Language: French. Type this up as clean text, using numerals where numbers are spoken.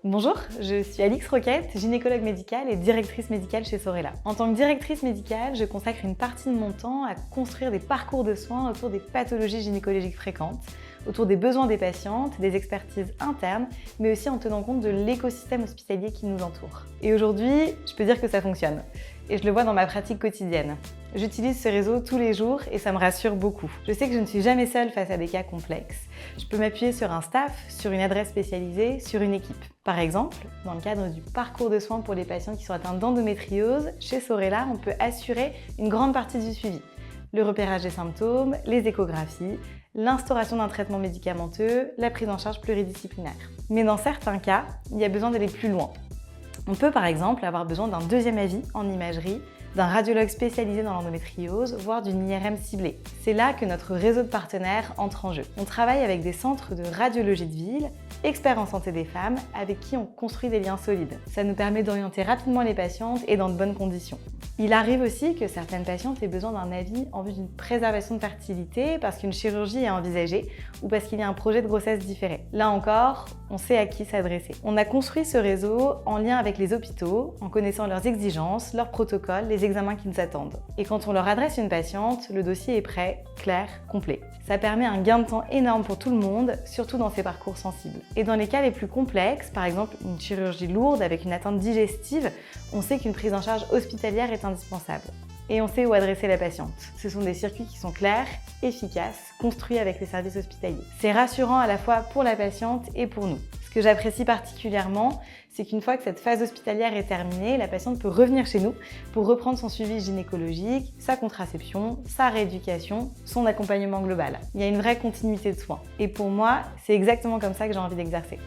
Bonjour, je suis Alix Roquette, gynécologue médicale et directrice médicale chez Sorella. En tant que directrice médicale, je consacre une partie de mon temps à construire des parcours de soins autour des pathologies gynécologiques fréquentes, autour des besoins des patientes, des expertises internes, mais aussi en tenant compte de l'écosystème hospitalier qui nous entoure. Et aujourd'hui, je peux dire que ça fonctionne. Et je le vois dans ma pratique quotidienne. J'utilise ce réseau tous les jours et ça me rassure beaucoup. Je sais que je ne suis jamais seule face à des cas complexes. Je peux m'appuyer sur un staff, sur une adresse spécialisée, sur une équipe. Par exemple, dans le cadre du parcours de soins pour les patients qui sont atteints d'endométriose, chez Sorella, on peut assurer une grande partie du suivi. Le repérage des symptômes, les échographies, l'instauration d'un traitement médicamenteux, la prise en charge pluridisciplinaire. Mais dans certains cas, il y a besoin d'aller plus loin. On peut par exemple avoir besoin d'un deuxième avis en imagerie, d'un radiologue spécialisé dans l'endométriose, voire d'une IRM ciblée. C'est là que notre réseau de partenaires entre en jeu. On travaille avec des centres de radiologie de ville, experts en santé des femmes, avec qui on construit des liens solides. Ça nous permet d'orienter rapidement les patientes et dans de bonnes conditions. Il arrive aussi que certaines patientes aient besoin d'un avis en vue d'une préservation de fertilité parce qu'une chirurgie est envisagée ou parce qu'il y a un projet de grossesse différé. Là encore, on sait à qui s'adresser. On a construit ce réseau en lien avec les hôpitaux, en connaissant leurs exigences, leurs protocoles, les examens qui nous attendent. Et quand on leur adresse une patiente, le dossier est prêt, clair, complet. Ça permet un gain de temps énorme pour tout le monde, surtout dans ces parcours sensibles. Et dans les cas les plus complexes, par exemple une chirurgie lourde avec une atteinte digestive, on sait qu'une prise en charge hospitalière est indispensable. Et on sait où adresser la patiente. Ce sont des circuits qui sont clairs, efficaces, construits avec les services hospitaliers. C'est rassurant à la fois pour la patiente et pour nous. Ce que j'apprécie particulièrement, c'est qu'une fois que cette phase hospitalière est terminée, la patiente peut revenir chez nous pour reprendre son suivi gynécologique, sa contraception, sa rééducation, son accompagnement global. Il y a une vraie continuité de soins. Et pour moi, c'est exactement comme ça que j'ai envie d'exercer.